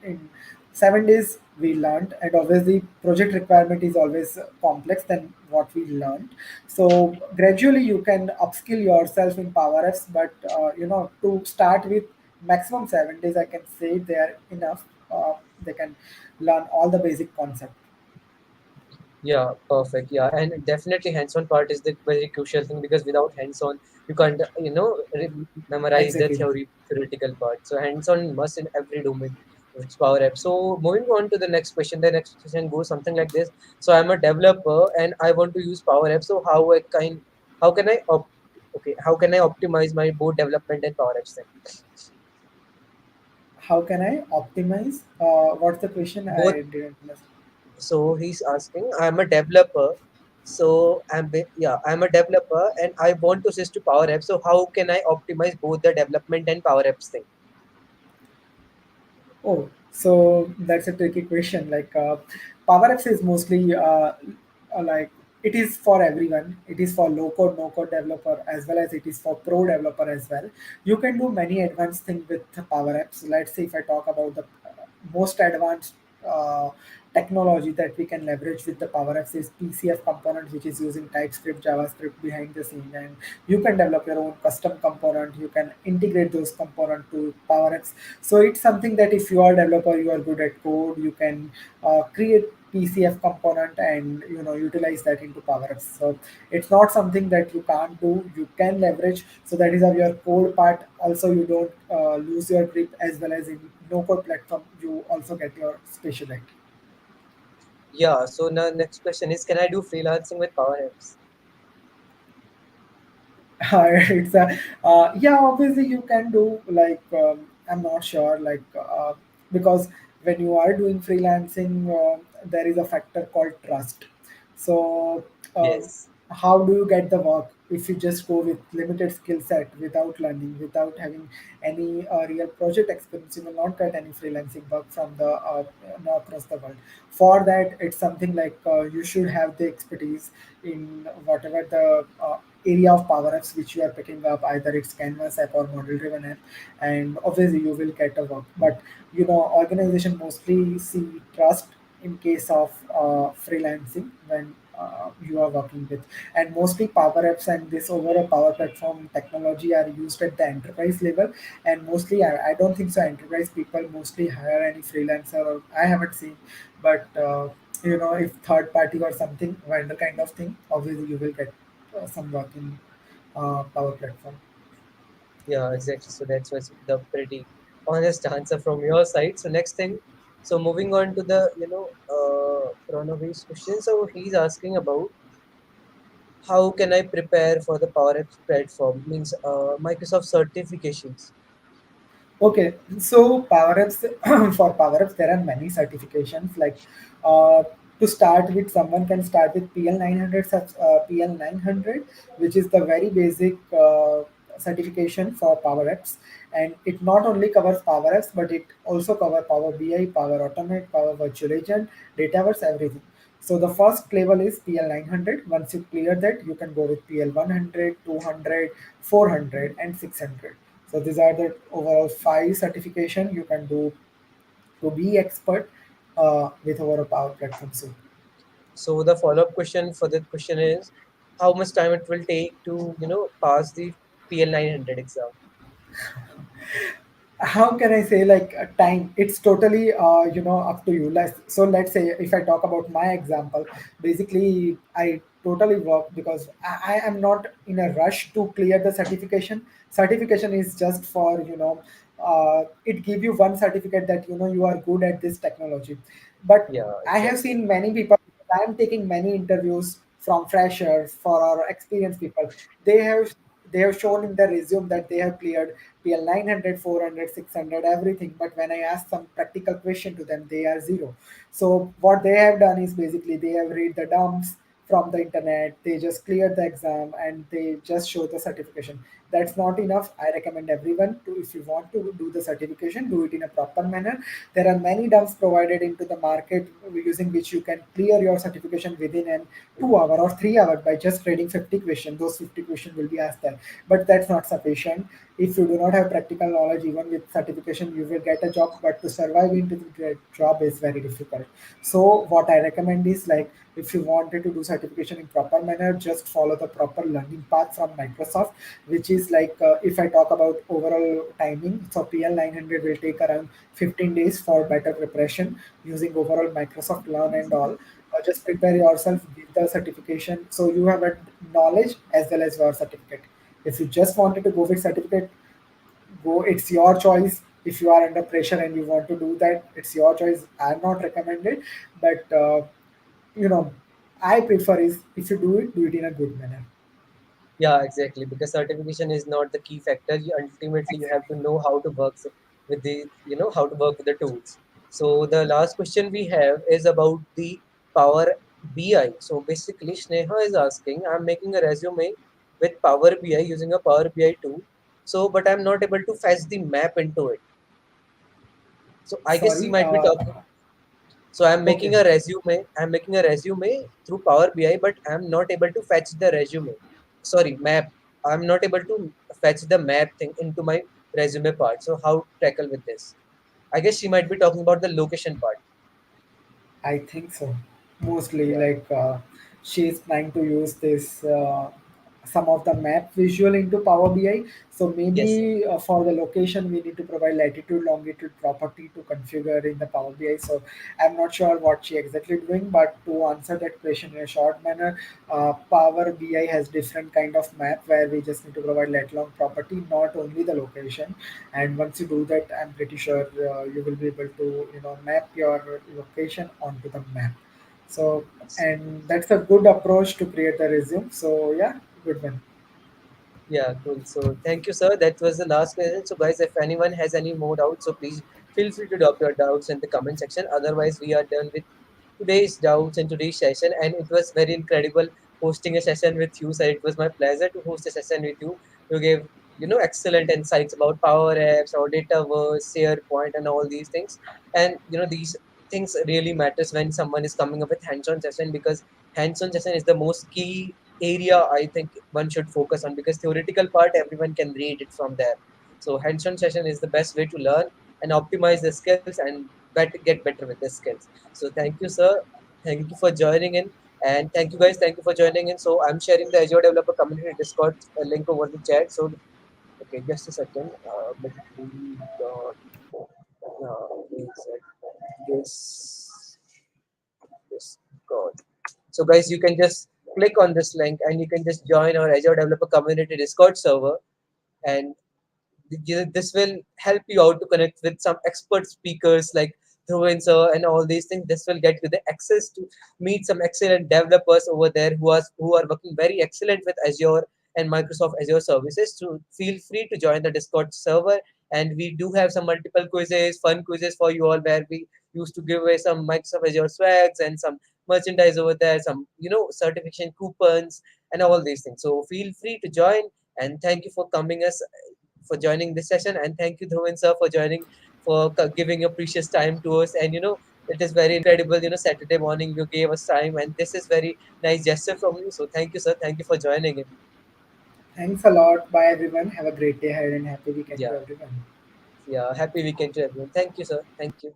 in 7 days we learned. And obviously project requirement is always complex than what we learned. So gradually you can upskill yourself in Power Apps, but to start with maximum 7 days, I can say they are enough. They can learn all the basic concept. Yeah, perfect. Yeah, and definitely hands-on part is the very crucial thing because without hands-on, you can't, memorize the Exactly. theoretical part. So hands-on must in every domain, which is Power App. So moving on to the next question. The next question goes something like this. So I'm a developer and I want to use Power App. So how can okay, how can I optimize my both development and Power Apps then? How can I optimize? What's the question? Both. I didn't understand. So he's asking, I'm a developer. Yeah, I'm a developer and I want to switch to Power Apps. So how can I optimize both the development and Power Apps thing? Oh, so that's a tricky question. Like Power Apps is mostly like it is for everyone. It is for low code, no code developer as well as it is for pro developer as well. You can do many advanced things with Power Apps. Let's say if I talk about the most advanced uh, technology that we can leverage with the Power Apps is PCF component, which is using TypeScript, JavaScript behind the scene, and you can develop your own custom component. You can integrate those components to Power Apps. So it's something that if you are a developer, you are good at code, you can create PCF component and utilize that into Power Apps. So it's not something that you can't do. You can leverage. So that is how your code part. Also, you don't lose your grip as well as in no code platform. You also get your specialty. Yeah, so now next question is, can I do freelancing with Power Apps? It's a yeah, obviously you can do like I'm not sure like because when you are doing freelancing there is a factor called trust. So Yes. how do you get the work if you just go with limited skill set without learning, without having any real project experience? You will not get any freelancing work from the across the world. For that it's something like you should have the expertise in whatever the area of Power Apps which you are picking up, either it's Canvas app or model driven app, and obviously you will get a work. But organization mostly see trust in case of freelancing when you are working with. And mostly Power Apps and this overall Power Platform technology are used at the enterprise level. And mostly I don't think so enterprise people mostly hire any freelancer, or I haven't seen. But if third party or something vendor kind of thing, obviously you will get some work in Power Platform. Yeah, exactly. So that's was the pretty honest answer from your side. So next thing, so moving on to the, Pranav's question. So he's asking about how can I prepare for the Power Apps platform? Means Microsoft certifications. Okay, so Power Apps for Power Apps there are many certifications. Like uh, to start with, someone can start with PL900, which is the very basic certification for Power Apps, and it not only covers Power Apps but it also covers Power BI, Power Automate, Power Virtual Agent, Dataverse, everything. So the first level is PL900. Once you clear that, you can go with PL100, 200, 400, and 600. So these are the overall five certification you can do to be expert with our Power Platform suite. So the follow-up question for that question is, how much time it will take to, pass the PL900 exam? How can I say like time? It's totally up to you. Let's say if I talk about my example, basically I totally work because I am not in a rush to clear the certification. Certification is just for it give you one certificate that you are good at this technology. But Yeah, I have exactly. seen many people. I am taking many interviews from freshers for our experienced people. They have they have shown in their resume that they have cleared PL 900, 400, 600, everything. But when I ask some practical question to them, they are zero. So what they have done is basically they have read the dumps from the internet. They just cleared the exam and they just show the certification. that's not enough. I recommend everyone to, if you want to do the certification, do it in a proper manner. There are many dumps provided into the market using which you can clear your certification within an 2 hour or 3 hour by just grading 50 questions. Those 50 questions will be asked there, but that's not sufficient. If you do not have practical knowledge, even with certification, you will get a job, but to survive into the job is very difficult. So what I recommend is, like, if you wanted to do certification in proper manner, just follow the proper learning path from Microsoft, which is like, if I talk about overall timing, so PL900 will take around 15 days for better preparation using overall Microsoft Learn and all. Just prepare yourself, give the certification, so you have a knowledge as well as your certificate. If you just wanted to go with certificate, go, it's your choice. If you are under pressure and you want to do that, it's your choice. I'm not recommended, but you know, I prefer is, if you do it in a good manner. Yeah, exactly. Because certification is not the key factor. Ultimately, you have to know how to work with the, how to work with the tools. So the last question we have is about the Power BI. So basically, Sneha is asking, I'm making a resume with Power BI using a Power BI tool. So, but I'm not able to fetch the map into it. So I guess she Sorry. might be talking. So I'm making Okay. a resume. I'm making a resume through Power BI, but I'm not able to fetch the resume. Sorry, map. I'm not able to fetch the map thing into my resume part. So how to tackle with this? I guess she might be talking about the location part. I think so. Mostly, Yeah. like, she is trying to use this, some of the map visual into Power BI. So Yes. maybe for the location, we need to provide latitude, longitude property to configure in the Power BI. So I'm not sure what she exactly doing, but to answer that question in a short manner, Power BI has different kind of map where we just need to provide lat long property, not only the location. And once you do that, I'm pretty sure you will be able to, map your location onto the map. So, Yes. and that's a good approach to create a resume. So yeah, good one. Yeah, cool. So thank you, sir. That was the last question. So guys, if anyone has any more doubts, so please feel free to drop your doubts in the comment section. Otherwise, we are done with today's doubts and today's session. And it was very incredible hosting a session with you, sir. It was my pleasure to host a session with you. You gave, excellent insights about Power Apps, or Dataverse, SharePoint, and all these things. And these things really matters when someone is coming up with hands-on session, because hands-on session is the most key area I think one should focus on, because theoretical part everyone can read it from there. So hands-on session is the best way to learn and optimize the skills and get better with the skills. So thank you, sir. Thank you for joining in, and thank you guys. Thank you for joining in. So I'm sharing the Azure Developer Community Discord link over the chat. So okay, just a second. But we got this Discord. So guys, you can just click on this link and you can just join our Azure Developer Community Discord server, and this will help you out to connect with some expert speakers like Dhruv sir and all these things. This will get you the access to meet some excellent developers over there who are working very excellent with Azure and Microsoft Azure services. So feel free to join the Discord server, and we do have some multiple quizzes, fun quizzes for you all, where we used to give away some Microsoft Azure swags and some merchandise over there, some certification coupons and all these things. So feel free to join, and thank you for joining this session. And thank you, Dhruvan sir, for joining, for giving your precious time to us. And it is very incredible. Saturday morning you gave us time, and this is very nice gesture from you. So thank you, sir. Thank you for joining in. Thanks a lot. Bye everyone. Have a great day ahead and happy weekend Yeah, to everyone. yeah. Happy weekend to everyone. Thank you, sir. Thank you.